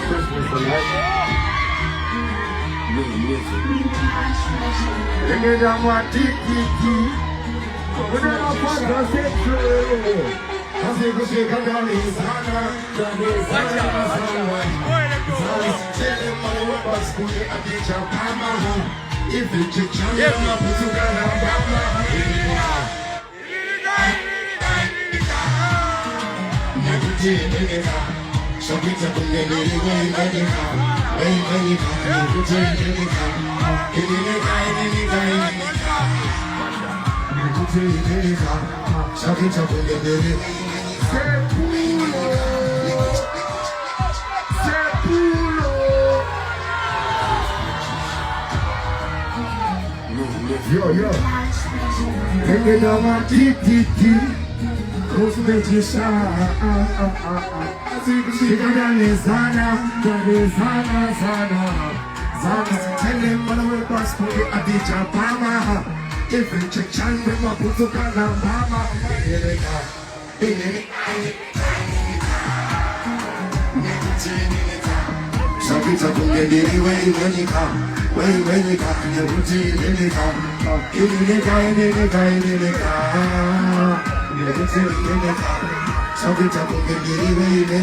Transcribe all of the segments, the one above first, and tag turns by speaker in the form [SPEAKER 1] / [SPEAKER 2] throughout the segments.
[SPEAKER 1] Christmas for life. Nigga, I'm a TTT. When I'm a fuck, I say true. I say go shake a down in Sana. Tell him I work for school, I teach a mama. If you check channel, I'm a put together a mama. So we take a little way, yo, take it down my TTT. Cause make you shine. Bigger than Zana. Tell him when I will pass for you, I did your mama. If you check chan, we ma put to kana mama. So it's a good day when you come. When you come, you're routine when you come. In the guy. So we talk about the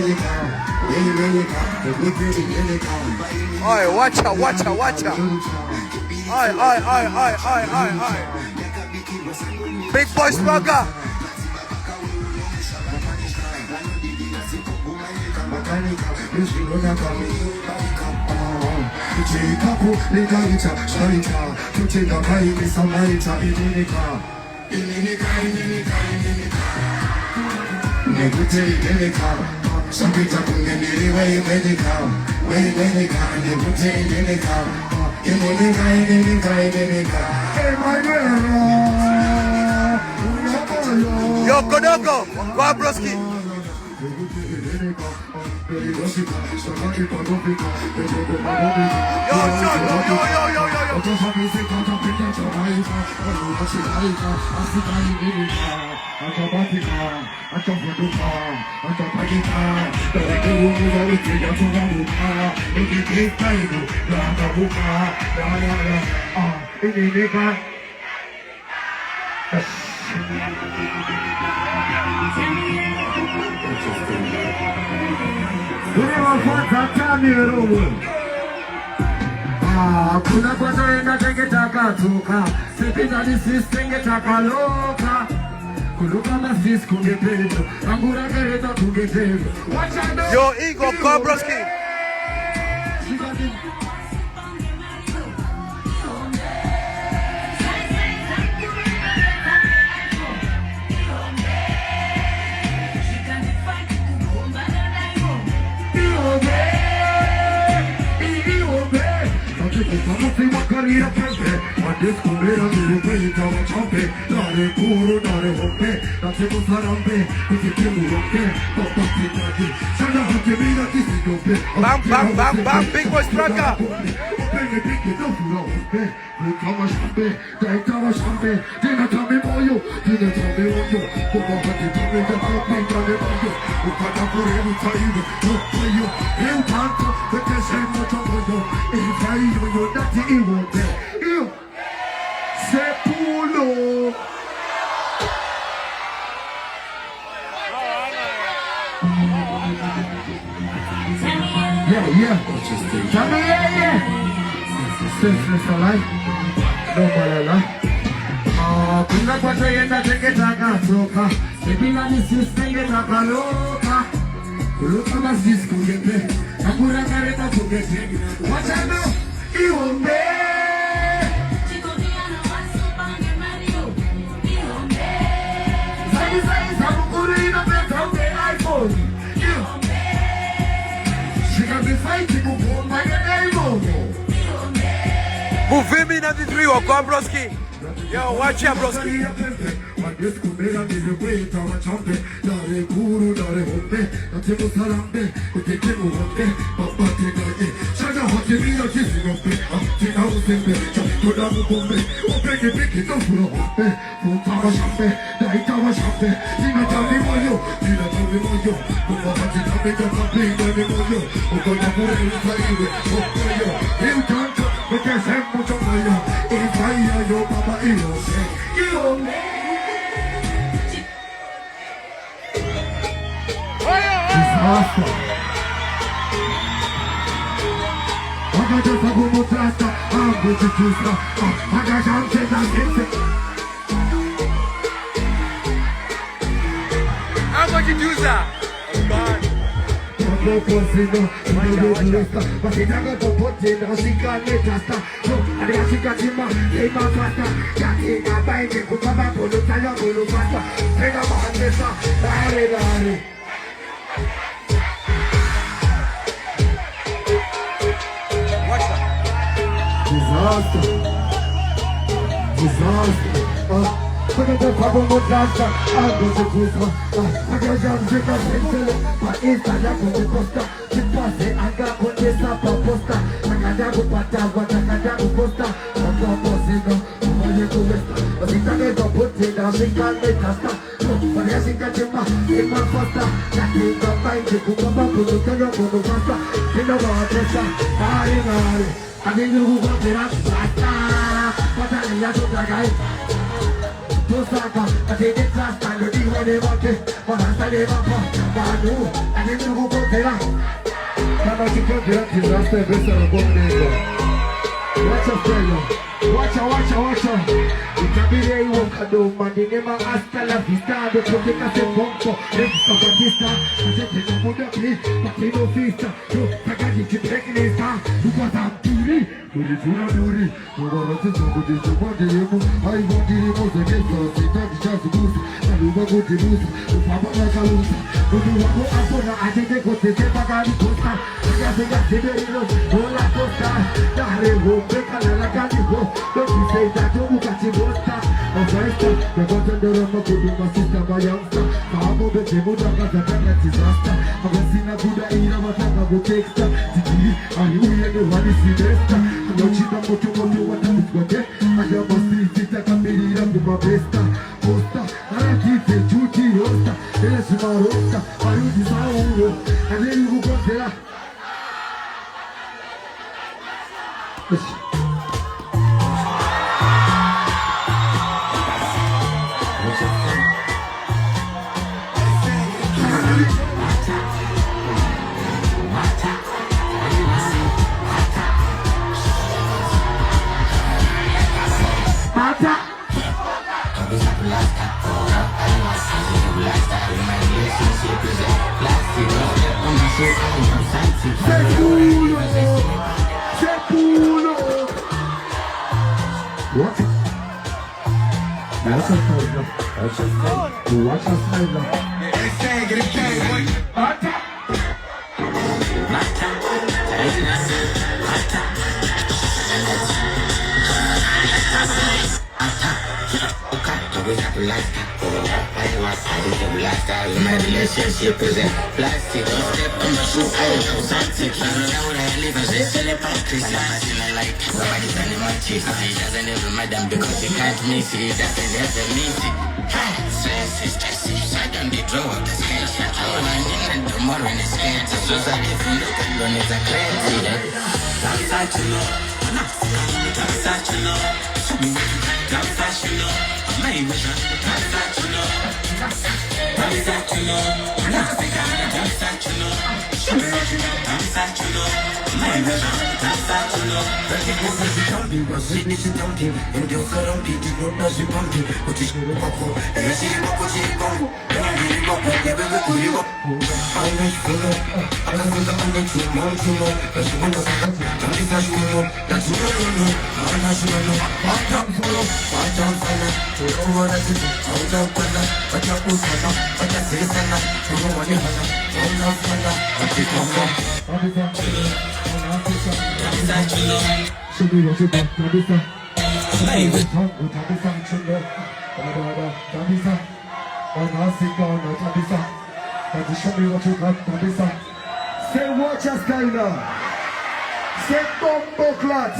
[SPEAKER 2] Oi, watch out. Oi. Big boy Spragga.
[SPEAKER 1] Some people come in the way when they come, they put in the come.
[SPEAKER 2] Yo, Kodoko, Bobrovsky.
[SPEAKER 1] Kuna kwazo enda tengetaka tuka Sepita disisi tengetaka loka Kuluka masis kungepeto Angura gereta kungepeto
[SPEAKER 2] Yo, Igor Bobrovsky.
[SPEAKER 1] Carina pepe, ma descobrir a mio quello ciampe, dare puro, dare hoppe, la temo sarambe, così che mi rompe, papà ti dati, sana anche mira ti si doppe.
[SPEAKER 2] Bam, Big boy Spragga.
[SPEAKER 1] Bene picche da furo hoppe, come champe, dai tava champe, dina tame moyo, dina tame moyo, come fatti tame da hoppe, tame moyo, o cada pure mi taio, no taio, eu tanto, perché sei molto moyo, e fai io dati io. Io Sepulo. Yeah. Tell me, yeah. Since alive, no malala. Kuna kwacho yenda tengetaka soka. Sebila ni tengetaka loka. Kuluka masis kungepe. Akura kareta kungepe. Wachano, iwombe.
[SPEAKER 2] Movimi na D3 wa Bobrovsky. Yo, watch out, Bobrovsky.
[SPEAKER 1] Champagne, Daita wa shape, dina tami moyo, dina tami moyo. Kuma hati tami da kapi dani moyo. Uko na pure uta iwe, okoyo. Iu tanto, meke semmo chomoyo. Ifaya yo baba iyo se, iyo me. Disaster. Agaja sabu mutrasta, ambu chitusta. Agaja amcheta sente.
[SPEAKER 2] I'm going to do that. Oh God. Watch that.
[SPEAKER 1] Disaster. Quando eu falo mudança, algo se cruza. Agora já me fica pensando, mas isso já pode postar. Se fazer anga com essa proposta, agora vou patar, agora vou postar. Não tô posando, não vou começar. Você tá vendo a potência, fica metasta. Parece que a chama é uma fosta. Já tem uma baita, com uma bambu, no canhão, quando basta. Se não vai apressar, pare. A gente não vai ter a plata. Batalha do dragão. Tosaka, I take it last time, you do what they want it. But I say they want it, but I do. I didn't know who got there. Come on, you got there, you last time, best of the world. Watch out, player. Watch out. You can be there, you won't do, man. The name of hasta la vista, the public has a bumper. Let's stop at this time. I said, you know what that is, but you know, sister. You, I got you to take this time. You got that duty. Do it. You want to talk with this, you want to live. I want to live with the gift of the chance to boost. And you want to boost. You papa like a loser. You do what you ask for, I think they got the same back on the coaster. I got the gas, they don't know, la costa. Dale, go, break a la canigo. Don't you say that you got the costa. I'm very stuck, the button, the rubber, could do my sister, my youngster. I'm over the mood of the pregnant disaster. I'm a sinner, good, I eat a matanga, go take stuff. Are you here, the one is the best? I'm watching the photo, what I'm going to get. I have a street, I can be here, I'm my best. Costa, I keep the duty, rosta. There's my rosta, I use my own. And then you go there. What? That's a flavor. Watch us flavor.
[SPEAKER 2] Get it bang,
[SPEAKER 3] My relationship is a plastic. Step on my shoe, I am something. I don't know where I live, I say celebrity. I'm not like somebody's on my cheek. She doesn't ever madam because she can't miss it. Doesn't ever miss it. Stress, I don't be draw up the sketch. I want and tomorrow in the sketch. So I if you look at one is a crazy. That's such a know. That's such a know. That's such a know. My vision. That's such a know. That's such a know. That's such a know. That's such a know. My vision. That's such a know.
[SPEAKER 1] Show me what you got, Tabitha. Tabitha, show me what you got, Tabitha. Say watch us, Skyler. Say bombo clat.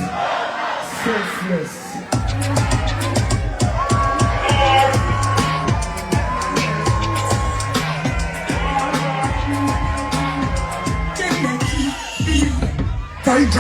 [SPEAKER 1] Senseless. Everybody